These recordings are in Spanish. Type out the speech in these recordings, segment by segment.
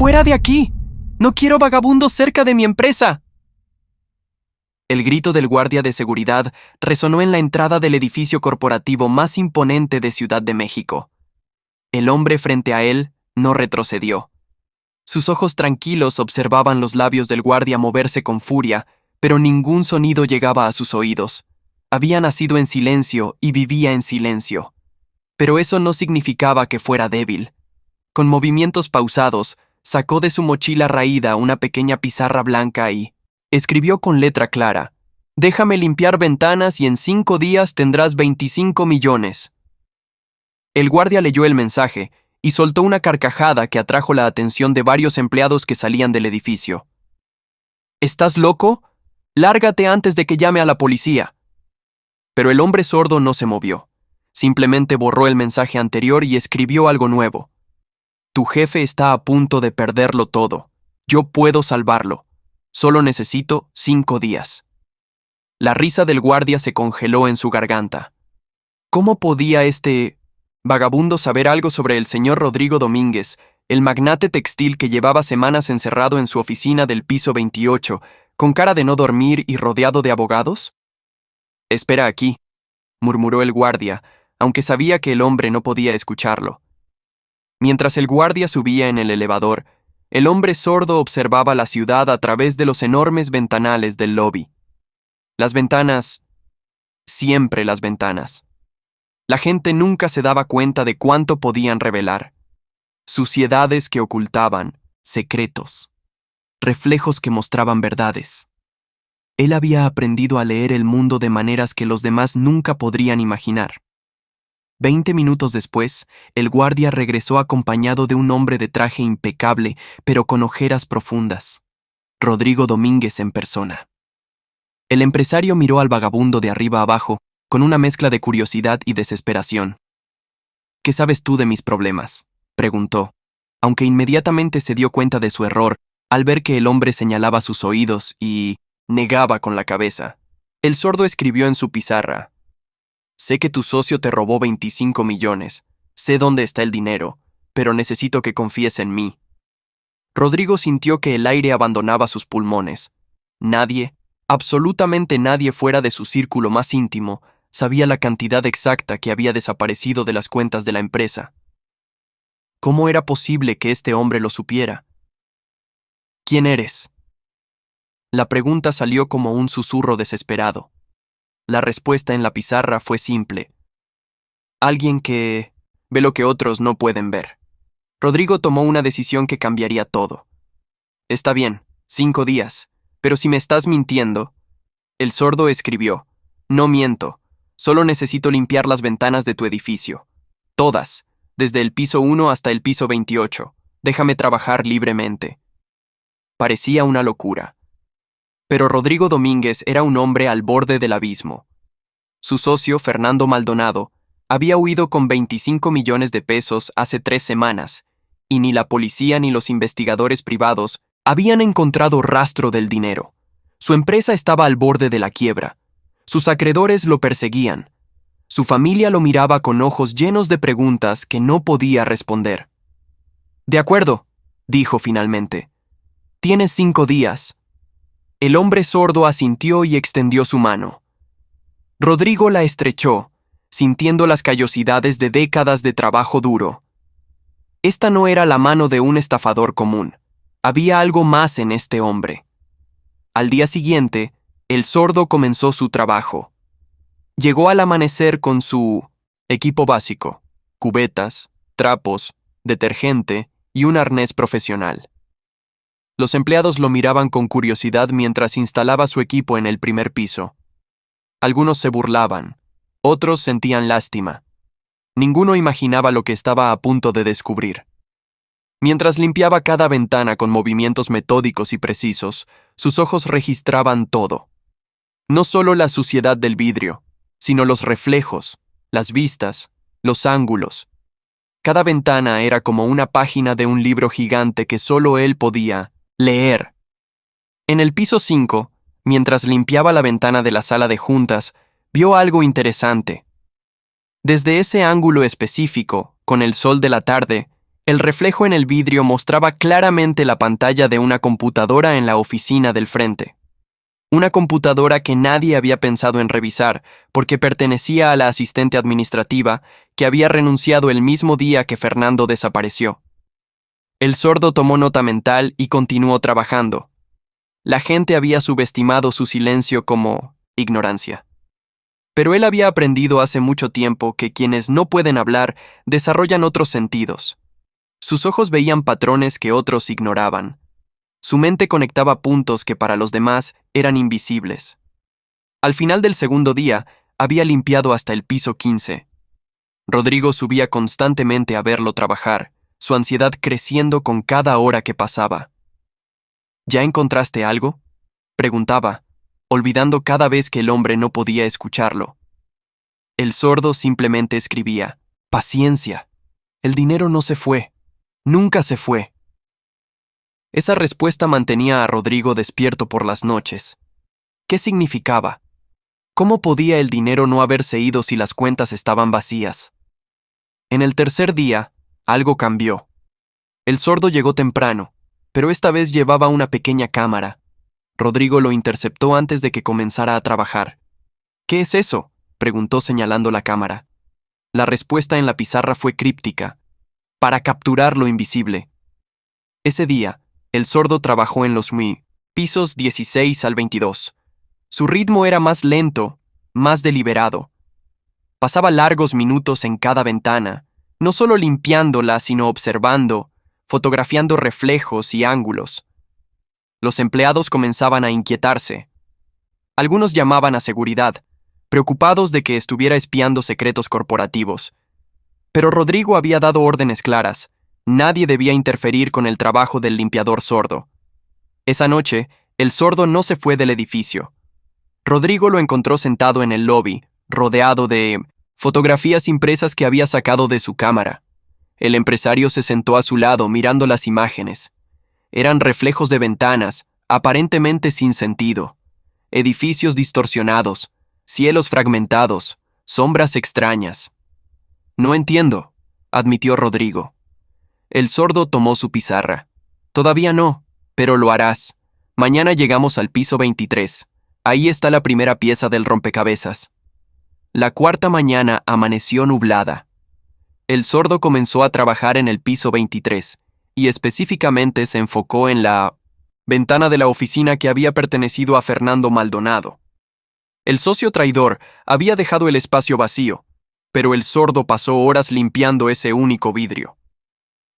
¡Fuera de aquí! ¡No quiero vagabundos cerca de mi empresa! El grito del guardia de seguridad resonó en la entrada del edificio corporativo más imponente de Ciudad de México. El hombre frente a él no retrocedió. Sus ojos tranquilos observaban los labios del guardia moverse con furia, pero ningún sonido llegaba a sus oídos. Había nacido en silencio y vivía en silencio. Pero eso no significaba que fuera débil. Con movimientos pausados, sacó de su mochila raída una pequeña pizarra blanca y escribió con letra clara: «Déjame limpiar ventanas y en 5 días tendrás 25 millones». El guardia leyó el mensaje y soltó una carcajada que atrajo la atención de varios empleados que salían del edificio. «¿Estás loco? Lárgate antes de que llame a la policía». Pero el hombre sordo no se movió. Simplemente borró el mensaje anterior y escribió algo nuevo. «Tu jefe está a punto de perderlo todo. Yo puedo salvarlo. Solo necesito 5 días». La risa del guardia se congeló en su garganta. ¿Cómo podía este vagabundo saber algo sobre el señor Rodrigo Domínguez, el magnate textil que llevaba semanas encerrado en su oficina del piso 28, con cara de no dormir y rodeado de abogados? «Espera aquí», murmuró el guardia, aunque sabía que el hombre no podía escucharlo. Mientras el guardia subía en el elevador, el hombre sordo observaba la ciudad a través de los enormes ventanales del lobby. Las ventanas, siempre las ventanas. La gente nunca se daba cuenta de cuánto podían revelar. Suciedades que ocultaban, secretos, reflejos que mostraban verdades. Él había aprendido a leer el mundo de maneras que los demás nunca podrían imaginar. 20 minutos después, el guardia regresó acompañado de un hombre de traje impecable, pero con ojeras profundas. Rodrigo Domínguez en persona. El empresario miró al vagabundo de arriba abajo, con una mezcla de curiosidad y desesperación. «¿Qué sabes tú de mis problemas?», preguntó, aunque inmediatamente se dio cuenta de su error al ver que el hombre señalaba sus oídos y negaba con la cabeza. El sordo escribió en su pizarra: «Sé que tu socio te robó 25 millones. Sé dónde está el dinero, pero necesito que confíes en mí». Rodrigo sintió que el aire abandonaba sus pulmones. Nadie, absolutamente nadie fuera de su círculo más íntimo, sabía la cantidad exacta que había desaparecido de las cuentas de la empresa. ¿Cómo era posible que este hombre lo supiera? «¿Quién eres?». La pregunta salió como un susurro desesperado. La respuesta en la pizarra fue simple: «Alguien que ve lo que otros no pueden ver». Rodrigo tomó una decisión que cambiaría todo. «Está bien, 5 días, pero si me estás mintiendo». El sordo escribió: «No miento, solo necesito limpiar las ventanas de tu edificio. Todas, desde el piso 1 hasta el piso 28. Déjame trabajar libremente». Parecía una locura. Pero Rodrigo Domínguez era un hombre al borde del abismo. Su socio, Fernando Maldonado, había huido con 25 millones de pesos hace 3 semanas, y ni la policía ni los investigadores privados habían encontrado rastro del dinero. Su empresa estaba al borde de la quiebra. Sus acreedores lo perseguían. Su familia lo miraba con ojos llenos de preguntas que no podía responder. «De acuerdo», dijo finalmente. «Tienes 5 días». El hombre sordo asintió y extendió su mano. Rodrigo la estrechó, sintiendo las callosidades de décadas de trabajo duro. Esta no era la mano de un estafador común. Había algo más en este hombre. Al día siguiente, el sordo comenzó su trabajo. Llegó al amanecer con su equipo básico: cubetas, trapos, detergente y un arnés profesional. Los empleados lo miraban con curiosidad mientras instalaba su equipo en el primer piso. Algunos se burlaban, otros sentían lástima. Ninguno imaginaba lo que estaba a punto de descubrir. Mientras limpiaba cada ventana con movimientos metódicos y precisos, sus ojos registraban todo. No solo la suciedad del vidrio, sino los reflejos, las vistas, los ángulos. Cada ventana era como una página de un libro gigante que solo él podía leer. En el piso 5, mientras limpiaba la ventana de la sala de juntas, vio algo interesante. Desde ese ángulo específico, con el sol de la tarde, El reflejo en el vidrio mostraba claramente la pantalla de una computadora en la oficina del frente. Una computadora que nadie había pensado en revisar, porque pertenecía a la asistente administrativa, que había renunciado el mismo día que Fernando desapareció. El sordo tomó nota mental y continuó trabajando. La gente había subestimado su silencio como ignorancia. Pero él había aprendido hace mucho tiempo que quienes no pueden hablar desarrollan otros sentidos. Sus ojos veían patrones que otros ignoraban. Su mente conectaba puntos que para los demás eran invisibles. Al final del segundo día, había limpiado hasta el piso 15. Rodrigo subía constantemente a verlo trabajar, su ansiedad creciendo con cada hora que pasaba. ¿Ya encontraste algo?, preguntaba, olvidando cada vez que el hombre no podía escucharlo. El sordo simplemente escribía: paciencia. El dinero no se fue. Nunca se fue. Esa respuesta mantenía a Rodrigo despierto por las noches. ¿Qué significaba? ¿Cómo podía el dinero no haberse ido si las cuentas estaban vacías? En el tercer día, algo cambió. El sordo llegó temprano, pero esta vez llevaba una pequeña cámara. Rodrigo lo interceptó antes de que comenzara a trabajar. ¿Qué es eso?, preguntó señalando la cámara. La respuesta en la pizarra fue críptica: para capturar lo invisible. Ese día, el sordo trabajó en los pisos 16 al 22. Su ritmo era más lento, más deliberado. Pasaba largos minutos en cada ventana, no solo limpiándola, sino observando, fotografiando reflejos y ángulos. Los empleados comenzaban a inquietarse. Algunos llamaban a seguridad, preocupados de que estuviera espiando secretos corporativos. Pero Rodrigo había dado órdenes claras: nadie debía interferir con el trabajo del limpiador sordo. Esa noche, el sordo no se fue del edificio. Rodrigo lo encontró sentado en el lobby, rodeado de fotografías impresas que había sacado de su cámara. El empresario se sentó a su lado mirando las imágenes. Eran reflejos de ventanas, aparentemente sin sentido. Edificios distorsionados, cielos fragmentados, sombras extrañas. No entiendo, admitió Rodrigo. El sordo tomó su pizarra. Todavía no, pero lo harás. Mañana llegamos al piso 23. Ahí está la primera pieza del rompecabezas. La cuarta mañana amaneció nublada. El sordo comenzó a trabajar en el piso 23, y específicamente se enfocó en la ventana de la oficina que había pertenecido a Fernando Maldonado. El socio traidor había dejado el espacio vacío, pero el sordo pasó horas limpiando ese único vidrio.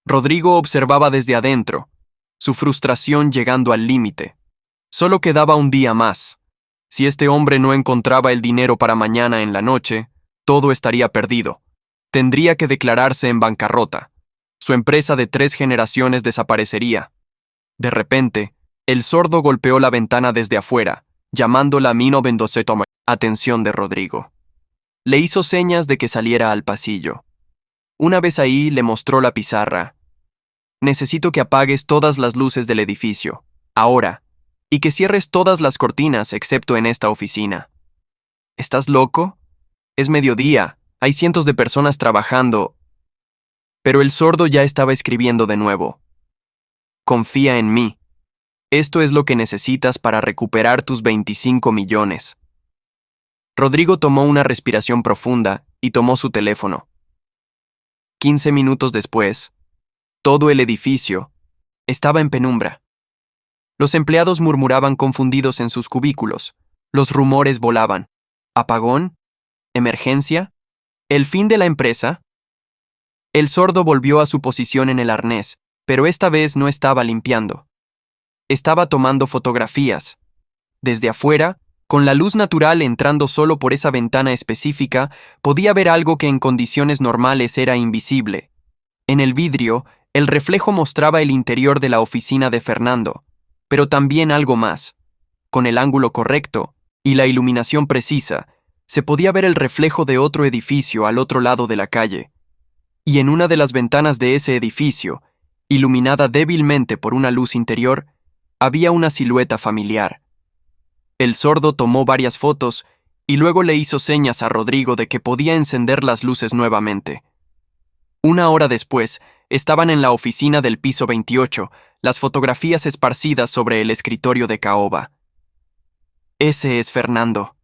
Rodrigo observaba desde adentro, su frustración llegando al límite. Solo quedaba un día más. Si este hombre no encontraba el dinero para mañana en la noche, todo estaría perdido. Tendría que declararse en bancarrota. Su empresa de 3 generaciones desaparecería. De repente, el sordo golpeó la ventana desde afuera, llamándola a Mino Bendoceto. Atención de Rodrigo. Le hizo señas de que saliera al pasillo. Una vez ahí, le mostró la pizarra. Necesito que apagues todas las luces del edificio, ahora, y que cierres todas las cortinas excepto en esta oficina. ¿Estás loco? Es mediodía, hay cientos de personas trabajando. Pero el sordo ya estaba escribiendo de nuevo. Confía en mí. Esto es lo que necesitas para recuperar tus 25 millones. Rodrigo tomó una respiración profunda y tomó su teléfono. 15 minutos después, todo el edificio estaba en penumbra. Los empleados murmuraban confundidos en sus cubículos. Los rumores volaban. ¿Apagón? ¿Emergencia? ¿El fin de la empresa? El sordo volvió a su posición en el arnés, pero esta vez no estaba limpiando. Estaba tomando fotografías. Desde afuera, con la luz natural entrando solo por esa ventana específica, podía ver algo que en condiciones normales era invisible. En el vidrio, el reflejo mostraba el interior de la oficina de Fernando, pero también algo más. Con el ángulo correcto y la iluminación precisa, se podía ver el reflejo de otro edificio al otro lado de la calle. Y en una de las ventanas de ese edificio, iluminada débilmente por una luz interior, había una silueta familiar. El sordo tomó varias fotos y luego le hizo señas a Rodrigo de que podía encender las luces nuevamente. Una hora después, estaban en la oficina del piso 28, las fotografías esparcidas sobre el escritorio de caoba. «Ese es Fernando»,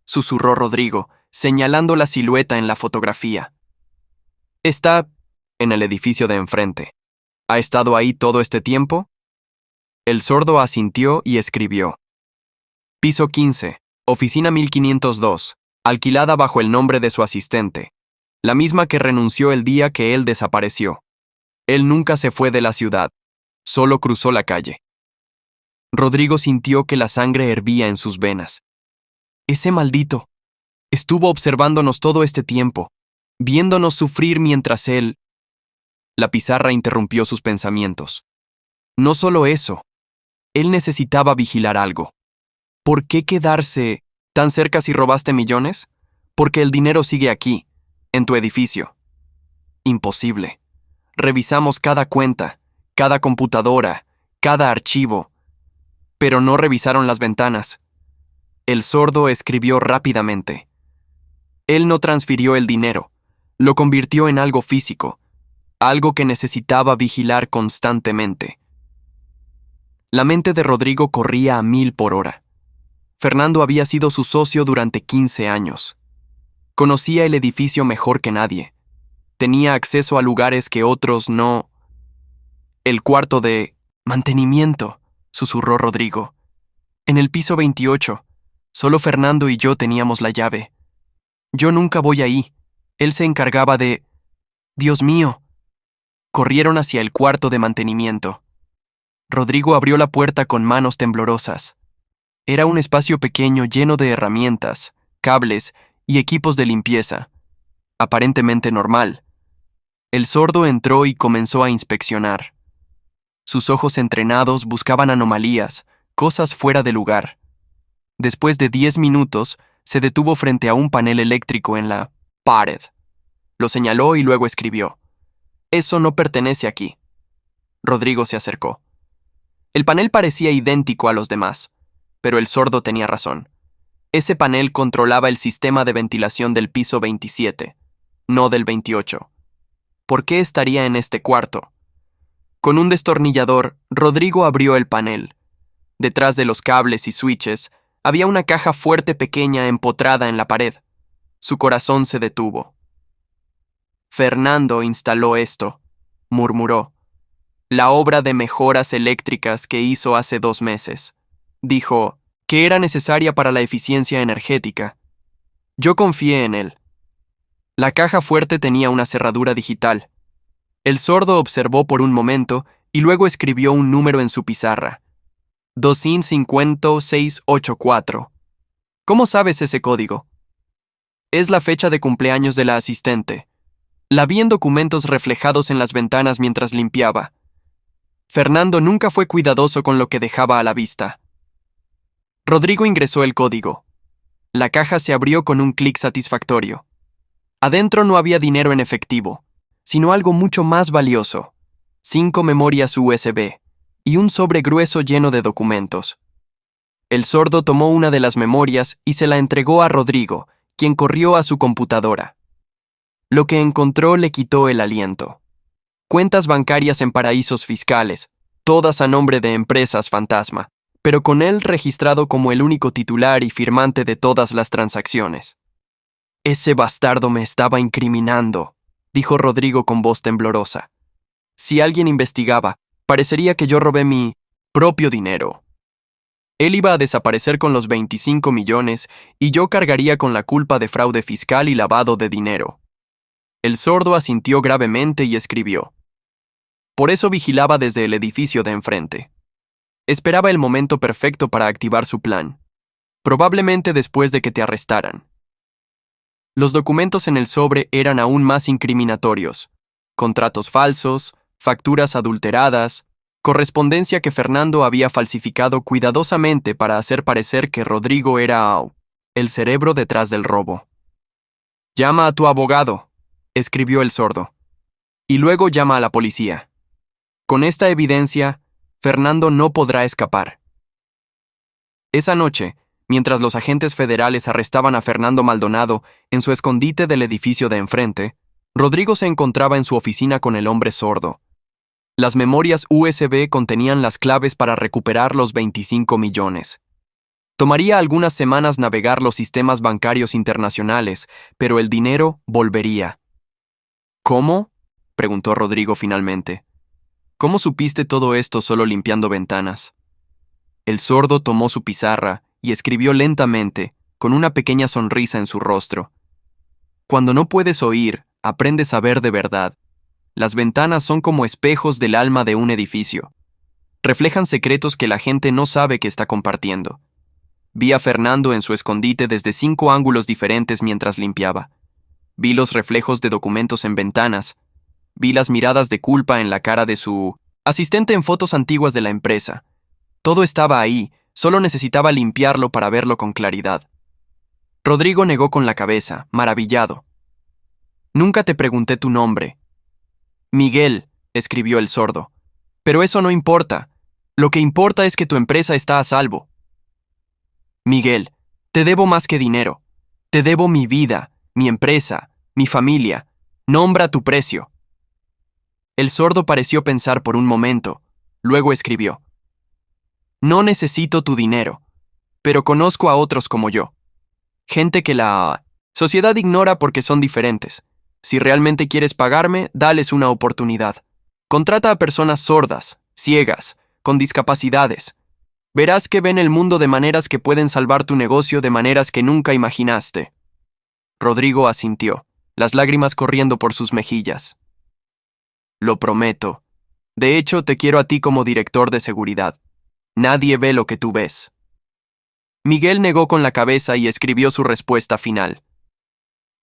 susurró Rodrigo, señalando la silueta en la fotografía. «Está en el edificio de enfrente. ¿Ha estado ahí todo este tiempo?» El sordo asintió y escribió. Piso 15, oficina 1502, alquilada bajo el nombre de su asistente, la misma que renunció el día que él desapareció. Él nunca se fue de la ciudad, solo cruzó la calle. Rodrigo sintió que la sangre hervía en sus venas. Ese maldito estuvo observándonos todo este tiempo, viéndonos sufrir mientras él... La pizarra interrumpió sus pensamientos. No solo eso, él necesitaba vigilar algo. ¿Por qué quedarse tan cerca si robaste millones? Porque el dinero sigue aquí, en tu edificio. Imposible. Revisamos cada cuenta, cada computadora, cada archivo, pero no revisaron las ventanas. El sordo escribió rápidamente. Él no transfirió el dinero, lo convirtió en algo físico, algo que necesitaba vigilar constantemente. La mente de Rodrigo corría a 1000 por hora. Fernando había sido su socio durante 15 años. Conocía el edificio mejor que nadie. Tenía acceso a lugares que otros no... «El cuarto de mantenimiento», susurró Rodrigo. «En el piso 28. Solo Fernando y yo teníamos la llave. Yo nunca voy ahí. Él se encargaba de... Dios mío». Corrieron hacia el cuarto de mantenimiento. Rodrigo abrió la puerta con manos temblorosas. Era un espacio pequeño lleno de herramientas, cables y equipos de limpieza. Aparentemente normal. El sordo entró y comenzó a inspeccionar. Sus ojos entrenados buscaban anomalías, cosas fuera de lugar. Después de 10 minutos, se detuvo frente a un panel eléctrico en la pared. Lo señaló y luego escribió. «Eso no pertenece aquí». Rodrigo se acercó. El panel parecía idéntico a los demás, pero el sordo tenía razón. Ese panel controlaba el sistema de ventilación del piso 27, no del 28. ¿Por qué estaría en este cuarto? Con un destornillador, Rodrigo abrió el panel. Detrás de los cables y switches, había una caja fuerte pequeña empotrada en la pared. Su corazón se detuvo. «Fernando instaló esto», murmuró. «La obra de mejoras eléctricas que hizo hace 2 meses. Dijo que era necesaria para la eficiencia energética. Yo confié en él». La caja fuerte tenía una cerradura digital. El sordo observó por un momento y luego escribió un número en su pizarra. 250684. ¿Cómo sabes ese código? Es la fecha de cumpleaños de la asistente. La vi en documentos reflejados en las ventanas mientras limpiaba. Fernando nunca fue cuidadoso con lo que dejaba a la vista. Rodrigo ingresó el código. La caja se abrió con un clic satisfactorio. Adentro no había dinero en efectivo, sino algo mucho más valioso: 5 memorias USB y un sobre grueso lleno de documentos. El sordo tomó una de las memorias y se la entregó a Rodrigo, quien corrió a su computadora. Lo que encontró le quitó el aliento. Cuentas bancarias en paraísos fiscales, todas a nombre de empresas fantasma, pero con él registrado como el único titular y firmante de todas las transacciones. «Ese bastardo me estaba incriminando», dijo Rodrigo con voz temblorosa. «Si alguien investigaba, parecería que yo robé mi propio dinero. Él iba a desaparecer con los 25 millones y yo cargaría con la culpa de fraude fiscal y lavado de dinero». El sordo asintió gravemente y escribió. Por eso vigilaba desde el edificio de enfrente. Esperaba el momento perfecto para activar su plan, probablemente después de que te arrestaran. Los documentos en el sobre eran aún más incriminatorios. Contratos falsos, facturas adulteradas, correspondencia que Fernando había falsificado cuidadosamente para hacer parecer que Rodrigo era el cerebro detrás del robo. «Llama a tu abogado», escribió el sordo, «y luego llama a la policía. Con esta evidencia, Fernando no podrá escapar». Esa noche, mientras los agentes federales arrestaban a Fernando Maldonado en su escondite del edificio de enfrente, Rodrigo se encontraba en su oficina con el hombre sordo. Las memorias USB contenían las claves para recuperar los 25 millones. Tomaría algunas semanas navegar los sistemas bancarios internacionales, pero el dinero volvería. ¿Cómo?, preguntó Rodrigo finalmente. ¿Cómo supiste todo esto solo limpiando ventanas? El sordo tomó su pizarra y escribió lentamente, con una pequeña sonrisa en su rostro. Cuando no puedes oír, aprendes a ver de verdad. Las ventanas son como espejos del alma de un edificio. Reflejan secretos que la gente no sabe que está compartiendo. Vi a Fernando en su escondite desde 5 ángulos diferentes mientras limpiaba. Vi los reflejos de documentos en ventanas. Vi las miradas de culpa en la cara de su asistente en fotos antiguas de la empresa. Todo estaba ahí, solo necesitaba limpiarlo para verlo con claridad. Rodrigo negó con la cabeza, maravillado. Nunca te pregunté tu nombre. Miguel, escribió el sordo. Pero eso no importa. Lo que importa es que tu empresa está a salvo. Miguel, te debo más que dinero. Te debo mi vida, mi empresa, mi familia. Nombra tu precio. El sordo pareció pensar por un momento. Luego escribió. No necesito tu dinero, pero conozco a otros como yo. Gente que la sociedad ignora porque son diferentes. Si realmente quieres pagarme, dales una oportunidad. Contrata a personas sordas, ciegas, con discapacidades. Verás que ven el mundo de maneras que pueden salvar tu negocio de maneras que nunca imaginaste. Rodrigo asintió, las lágrimas corriendo por sus mejillas. Lo prometo. De hecho, te quiero a ti como director de seguridad. Nadie ve lo que tú ves. Miguel negó con la cabeza y escribió su respuesta final.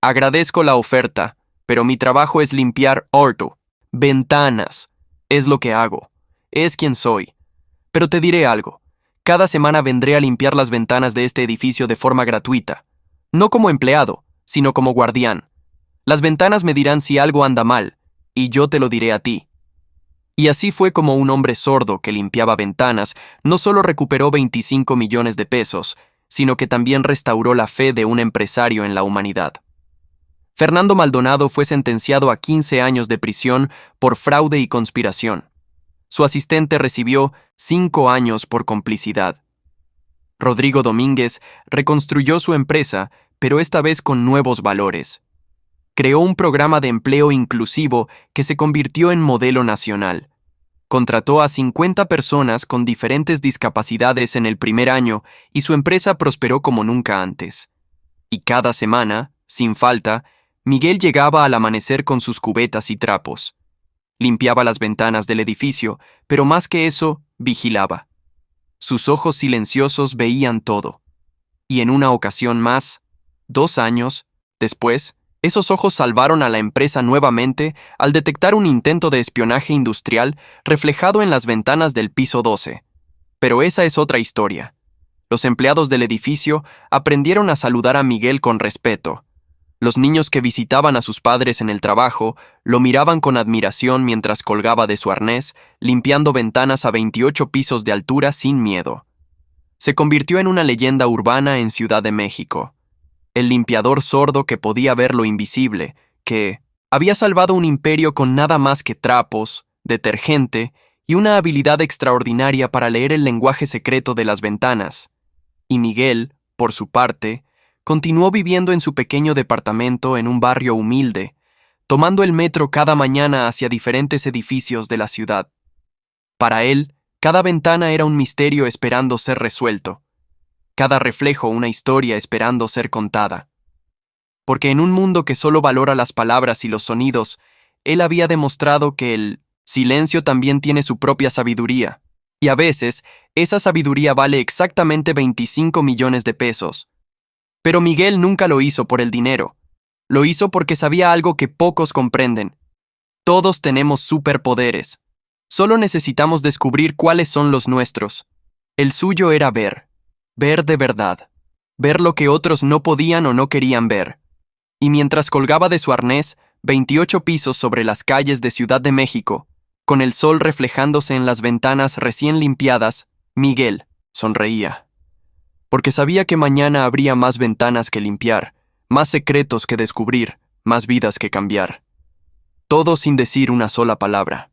Agradezco la oferta, pero mi trabajo es limpiar orto, ventanas. Es lo que hago. Es quien soy. Pero te diré algo. Cada semana vendré a limpiar las ventanas de este edificio de forma gratuita. No como empleado, sino como guardián. Las ventanas me dirán si algo anda mal, y yo te lo diré a ti. Y así fue como un hombre sordo que limpiaba ventanas no solo recuperó 25 millones de pesos, sino que también restauró la fe de un empresario en la humanidad. Fernando Maldonado fue sentenciado a 15 años de prisión por fraude y conspiración. Su asistente recibió 5 años por complicidad. Rodrigo Domínguez reconstruyó su empresa, pero esta vez con nuevos valores. Creó un programa de empleo inclusivo que se convirtió en modelo nacional. Contrató a 50 personas con diferentes discapacidades en el primer año y su empresa prosperó como nunca antes. Y cada semana, sin falta, Miguel llegaba al amanecer con sus cubetas y trapos. Limpiaba las ventanas del edificio, pero más que eso, vigilaba. Sus ojos silenciosos veían todo. Y en una ocasión más, 2 años después, esos ojos salvaron a la empresa nuevamente al detectar un intento de espionaje industrial reflejado en las ventanas del piso 12. Pero esa es otra historia. Los empleados del edificio aprendieron a saludar a Miguel con respeto. Los niños que visitaban a sus padres en el trabajo lo miraban con admiración mientras colgaba de su arnés, limpiando ventanas a 28 pisos de altura sin miedo. Se convirtió en una leyenda urbana en Ciudad de México. El limpiador sordo que podía ver lo invisible, que había salvado un imperio con nada más que trapos, detergente y una habilidad extraordinaria para leer el lenguaje secreto de las ventanas. Y Miguel, por su parte, continuó viviendo en su pequeño departamento en un barrio humilde, tomando el metro cada mañana hacia diferentes edificios de la ciudad. Para él, cada ventana era un misterio esperando ser resuelto. Cada reflejo una historia esperando ser contada. Porque en un mundo que solo valora las palabras y los sonidos, él había demostrado que el silencio también tiene su propia sabiduría, y a veces esa sabiduría vale exactamente 25 millones de pesos. Pero Miguel nunca lo hizo por el dinero. Lo hizo porque sabía algo que pocos comprenden. Todos tenemos superpoderes. Solo necesitamos descubrir cuáles son los nuestros. El suyo era ver. Ver de verdad. Ver lo que otros no podían o no querían ver. Y mientras colgaba de su arnés, 28 pisos sobre las calles de Ciudad de México, con el sol reflejándose en las ventanas recién limpiadas, Miguel sonreía. Porque sabía que mañana habría más ventanas que limpiar, más secretos que descubrir, más vidas que cambiar. todo sin decir una sola palabra.